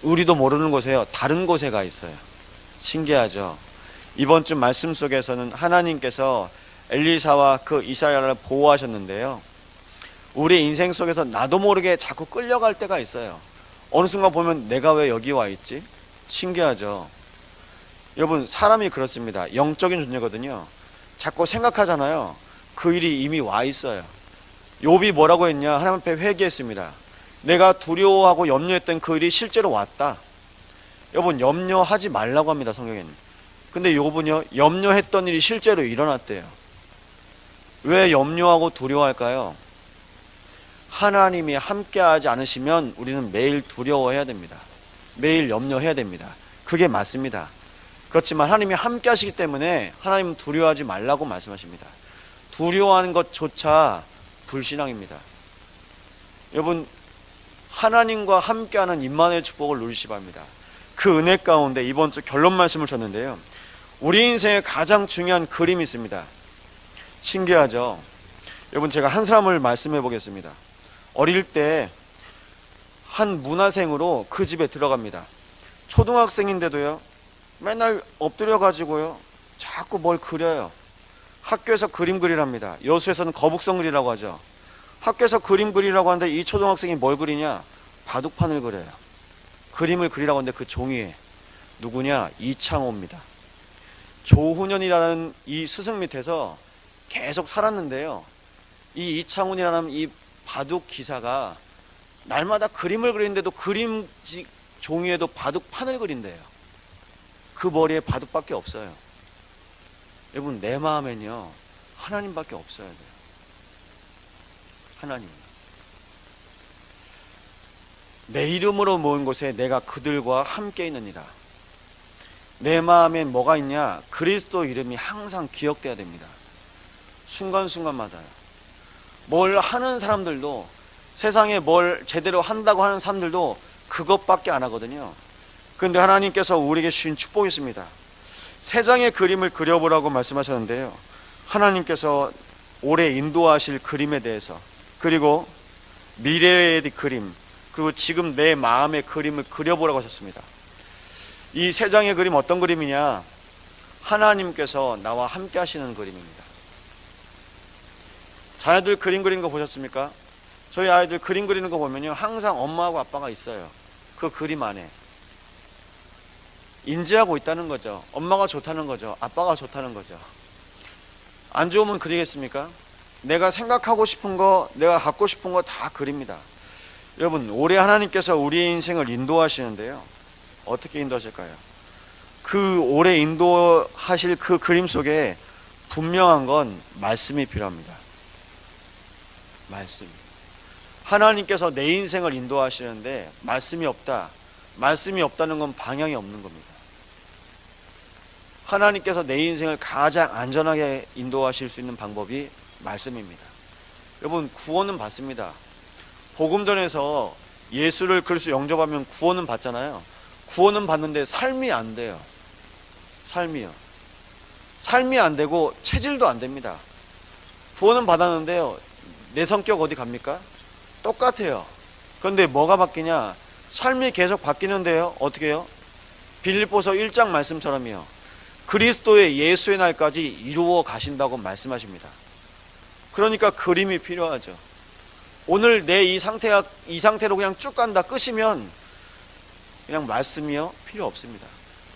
우리도 모르는 곳에요, 다른 곳에 가 있어요. 신기하죠? 이번 주 말씀 속에서는 하나님께서 엘리사와 그 이스라엘을 보호하셨는데요, 우리 인생 속에서 나도 모르게 자꾸 끌려갈 때가 있어요. 어느 순간 보면 내가 왜 여기 와 있지? 신기하죠? 여러분, 사람이 그렇습니다. 영적인 존재거든요. 자꾸 생각하잖아요. 그 일이 이미 와 있어요. 욥이 뭐라고 했냐? 하나님 앞에 회개했습니다. 내가 두려워하고 염려했던 그 일이 실제로 왔다. 여러분, 염려하지 말라고 합니다, 성경에는. 근데 욥은요, 염려했던 일이 실제로 일어났대요. 왜 염려하고 두려워할까요? 하나님이 함께하지 않으시면 우리는 매일 두려워해야 됩니다. 매일 염려해야 됩니다. 그게 맞습니다. 그렇지만 하나님이 함께 하시기 때문에 하나님은 두려워하지 말라고 말씀하십니다. 두려워하는 것조차 불신앙입니다. 여러분, 하나님과 함께하는 임마누엘 축복을 누리시기 바랍니다. 그 은혜 가운데 이번 주 결론 말씀을 줬는데요, 우리 인생에 가장 중요한 그림이 있습니다. 신기하죠? 여러분, 제가 한 사람을 말씀해 보겠습니다. 어릴 때 한 문화생으로 그 집에 들어갑니다. 초등학생인데도요, 맨날 엎드려 가지고요 자꾸 뭘 그려요. 학교에서 그림 그리랍니다. 여수에서는 거북선 그리라고 하죠. 학교에서 그림 그리라고 하는데 이 초등학생이 뭘 그리냐? 바둑판을 그려요. 그림을 그리라고 하는데 그 종이에 누구냐? 이창호입니다. 조훈현이라는 이 스승 밑에서 계속 살았는데요, 이 이창훈이라는 이 바둑 기사가 날마다 그림을 그리는데도 그림 종이에도 바둑판을 그린대요. 그 머리에 바둑밖에 없어요. 여러분, 내 마음엔요, 하나님밖에 없어야 돼요. 하나님. 내 이름으로 모은 곳에 내가 그들과 함께 있느니라. 내 마음엔 뭐가 있냐? 그리스도 이름이 항상 기억돼야 됩니다. 순간순간마다요. 뭘 하는 사람들도, 세상에 뭘 제대로 한다고 하는 사람들도 그것밖에 안 하거든요. 그런데 하나님께서 우리에게 주신 축복이 있습니다. 세 장의 그림을 그려보라고 말씀하셨는데요, 하나님께서 올해 인도하실 그림에 대해서, 그리고 미래의 그림, 그리고 지금 내 마음의 그림을 그려보라고 하셨습니다. 이 세 장의 그림 어떤 그림이냐? 하나님께서 나와 함께 하시는 그림입니다. 자녀들 그림 그리는 거 보셨습니까? 저희 아이들 그림 그리는 거 보면요, 항상 엄마하고 아빠가 있어요. 그 그림 안에 인지하고 있다는 거죠. 엄마가 좋다는 거죠. 아빠가 좋다는 거죠. 안 좋으면 그리겠습니까? 내가 생각하고 싶은 거, 내가 갖고 싶은 거 다 그립니다. 여러분, 올해 하나님께서 우리의 인생을 인도하시는데요, 어떻게 인도하실까요? 그 올해 인도하실 그 그림 속에 분명한 건 말씀이 필요합니다. 말씀. 하나님께서 내 인생을 인도하시는데 말씀이 없다. 말씀이 없다는 건 방향이 없는 겁니다. 하나님께서 내 인생을 가장 안전하게 인도하실 수 있는 방법이 말씀입니다. 여러분, 구원은 받습니다. 복음전에서 예수를 그리스도 영접하면 구원은 받잖아요. 구원은 받는데 삶이 안 돼요. 삶이 안 되고 체질도 안 됩니다. 구원은 받았는데요, 내 성격 어디 갑니까? 똑같아요. 그런데 뭐가 바뀌냐? 삶이 계속 바뀌는데요, 어떻게 해요? 빌립보서 1장 말씀처럼요, 그리스도의 예수의 날까지 이루어 가신다고 말씀하십니다. 그러니까 그림이 필요하죠. 오늘 내 이 상태로 그냥 쭉 간다 끝이면 그냥 말씀이요 필요 없습니다.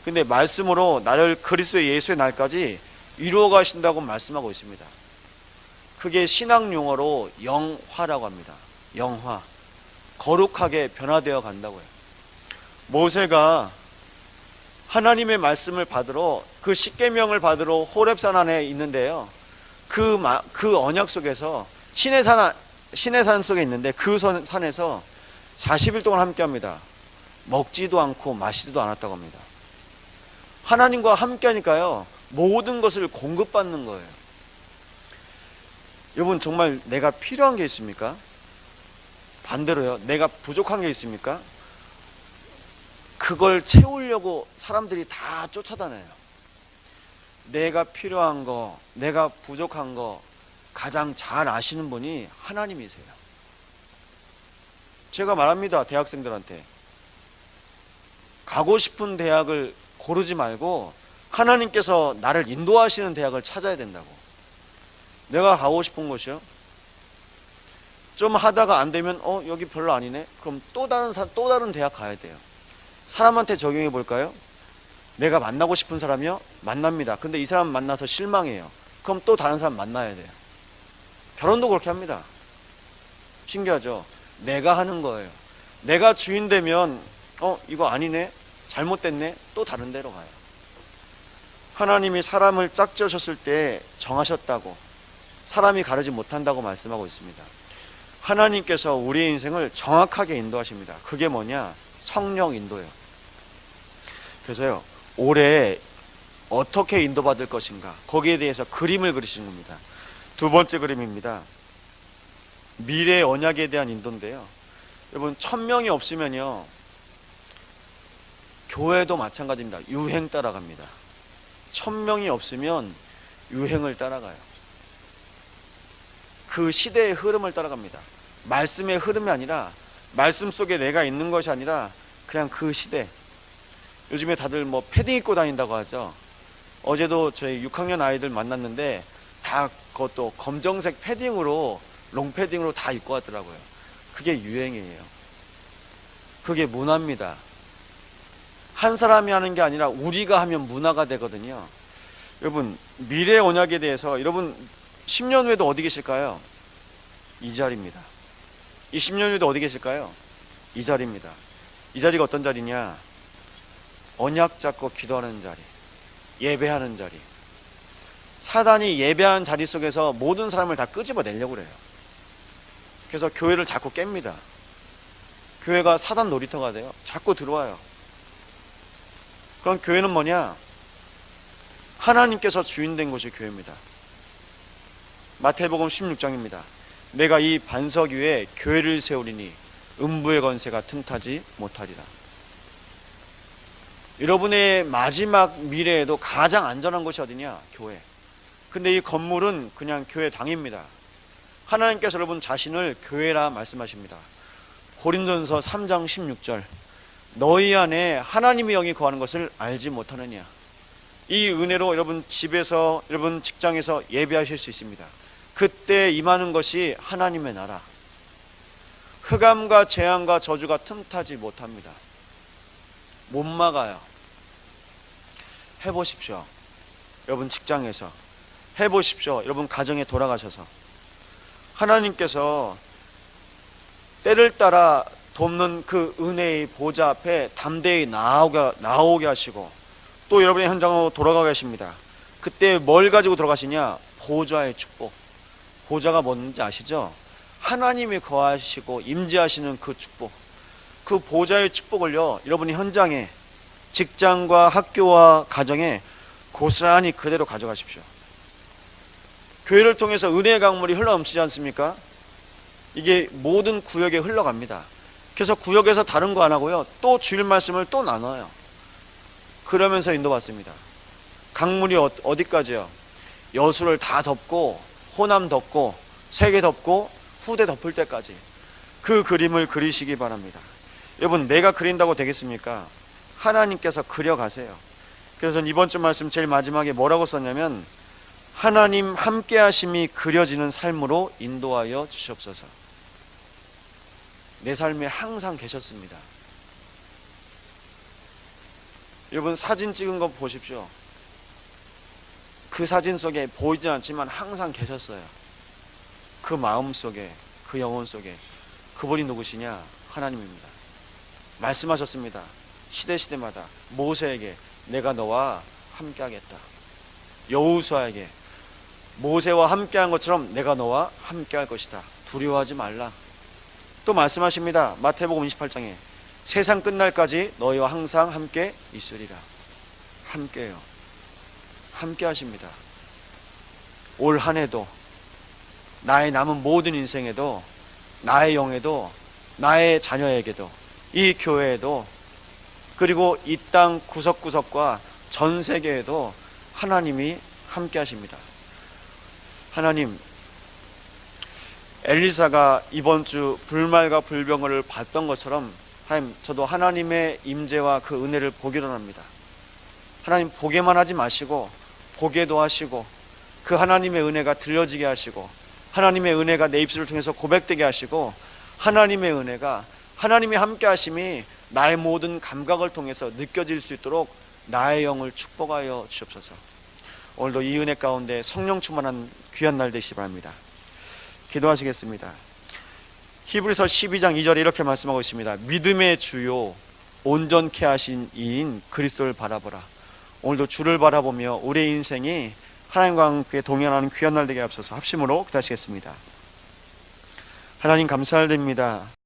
근데 말씀으로 나를 그리스도의 예수의 날까지 이루어 가신다고 말씀하고 있습니다. 그게 신학 용어로 영화라고 합니다. 영화. 거룩하게 변화되어 간다고요. 모세가 하나님의 말씀을 받으러, 그 십계명을 받으러 호렙산 안에 있는데요, 그 언약 속에서 신의 산 속에 있는데 그 산에서 40일 동안 함께 합니다. 먹지도 않고 마시지도 않았다고 합니다. 하나님과 함께 하니까요, 모든 것을 공급받는 거예요. 여러분, 정말 내가 필요한 게 있습니까? 반대로요, 내가 부족한 게 있습니까? 그걸 채우려고 사람들이 다 쫓아다녀요. 내가 필요한 거, 내가 부족한 거 가장 잘 아시는 분이 하나님이세요. 제가 말합니다, 대학생들한테. 가고 싶은 대학을 고르지 말고 하나님께서 나를 인도하시는 대학을 찾아야 된다고. 내가 가고 싶은 곳이요, 좀 하다가 안 되면 여기 별로 아니네, 그럼 또 다른 대학 가야 돼요. 사람한테 적용해 볼까요? 내가 만나고 싶은 사람이요, 만납니다. 근데 이 사람 만나서 실망해요. 그럼 또 다른 사람 만나야 돼요. 결혼도 그렇게 합니다. 신기하죠? 내가 하는 거예요. 내가 주인 되면 이거 아니네, 잘못됐네, 또 다른 데로 가요. 하나님이 사람을 짝지으셨을 때 정하셨다고, 사람이 가르지 못한다고 말씀하고 있습니다. 하나님께서 우리의 인생을 정확하게 인도하십니다. 그게 뭐냐? 성령 인도예요. 그래서요, 올해 어떻게 인도받을 것인가, 거기에 대해서 그림을 그리시는 겁니다. 두 번째 그림입니다. 미래의 언약에 대한 인도인데요, 여러분 1000명이 없으면요, 교회도 마찬가지입니다. 유행 따라갑니다. 1000명이 없으면 유행을 따라가요. 그 시대의 흐름을 따라갑니다. 말씀의 흐름이 아니라, 말씀 속에 내가 있는 것이 아니라 그냥 그 시대. 요즘에 다들 뭐 패딩 입고 다닌다고 하죠. 어제도 저희 6학년 아이들 만났는데 다 그것도 검정색 패딩으로, 롱패딩으로 다 입고 왔더라고요. 그게 유행이에요. 그게 문화입니다. 한 사람이 하는 게 아니라 우리가 하면 문화가 되거든요. 여러분, 미래 언약에 대해서 여러분 10년 후에도 어디 계실까요? 이 자리입니다. 20년 후에도 어디 계실까요? 이 자리입니다. 이 자리가 어떤 자리냐? 언약 잡고 기도하는 자리, 예배하는 자리. 사단이 예배하는 자리 속에서 모든 사람을 다 끄집어내려고 그래요. 그래서 교회를 자꾸 깹니다. 교회가 사단 놀이터가 돼요. 자꾸 들어와요. 그럼 교회는 뭐냐? 하나님께서 주인 된 곳이 교회입니다. 마태복음 16장입니다. 내가 이 반석 위에 교회를 세우리니 음부의 권세가 틈타지 못하리라. 여러분의 마지막 미래에도 가장 안전한 곳이 어디냐? 교회. 근데 이 건물은 그냥 교회 당입니다. 하나님께서 여러분 자신을 교회라 말씀하십니다. 고린도전서 3장 16절, 너희 안에 하나님의 영이 거하는 것을 알지 못하느냐. 이 은혜로 여러분 집에서, 여러분 직장에서 예배하실 수 있습니다. 그때 임하는 것이 하나님의 나라. 흑암과 재앙과 저주가 틈타지 못합니다. 못 막아요. 해보십시오. 여러분 직장에서 해보십시오. 여러분 가정에 돌아가셔서 하나님께서 때를 따라 돕는 그 은혜의 보좌 앞에 담대히 나오게 하시고, 또 여러분의 현장으로 돌아가 계십니다. 그때 뭘 가지고 돌아가시냐? 보좌의 축복. 보좌가 뭔지 아시죠? 하나님이 거하시고 임재하시는 그 축복. 그 보좌의 축복을요, 여러분이 현장에, 직장과 학교와 가정에 고스란히 그대로 가져가십시오. 교회를 통해서 은혜의 강물이 흘러넘치지 않습니까? 이게 모든 구역에 흘러갑니다. 그래서 구역에서 다른 거 안 하고요, 또 주일 말씀을 또 나눠요. 그러면서 인도받습니다. 강물이 어디까지요? 여수를 다 덮고, 호남 덮고, 세계 덮고, 후대 덮을 때까지 그 그림을 그리시기 바랍니다. 여러분, 내가 그린다고 되겠습니까? 하나님께서 그려가세요. 그래서 이번 주 말씀 제일 마지막에 뭐라고 썼냐면, 하나님 함께 하심이 그려지는 삶으로 인도하여 주시옵소서. 내 삶에 항상 계셨습니다. 여러분 사진 찍은 거 보십시오. 그 사진 속에 보이지 않지만 항상 계셨어요. 그 마음 속에, 그 영혼 속에. 그분이 누구시냐? 하나님입니다. 말씀하셨습니다. 시대마다 모세에게 내가 너와 함께하겠다. 여호수아에게 모세와 함께한 것처럼 내가 너와 함께할 것이다. 두려워하지 말라. 또 말씀하십니다. 마태복음 28장에 세상 끝날까지 너희와 항상 함께 있으리라. 함께요. 함께 하십니다. 올 한 해도, 나의 남은 모든 인생에도, 나의 영에도, 나의 자녀에게도, 이 교회에도, 그리고 이 땅 구석구석과 전 세계에도 하나님이 함께 하십니다. 하나님, 엘리사가 이번 주 불말과 불병을 봤던 것처럼 하나님, 저도 하나님의 임재와 그 은혜를 보기를 원합니다. 하나님, 보게만 하지 마시고 보게도 하시고 그 하나님의 은혜가 들려지게 하시고 하나님의 은혜가 내 입술을 통해서 고백되게 하시고 하나님의 은혜가, 하나님의 함께 하심이 나의 모든 감각을 통해서 느껴질 수 있도록 나의 영을 축복하여 주옵소서. 오늘도 이 은혜 가운데 성령 충만한 귀한 날 되시기 바랍니다. 기도하시겠습니다. 히브리서 12장 2절에 이렇게 말씀하고 있습니다. 믿음의 주요 온전케 하신 이인 그리스도를 바라보라. 오늘도 주를 바라보며 우리의 인생이 하나님과 함께 동행하는 귀한 날 되게 하옵소서. 합심으로 기도하시겠습니다. 하나님 감사드립니다.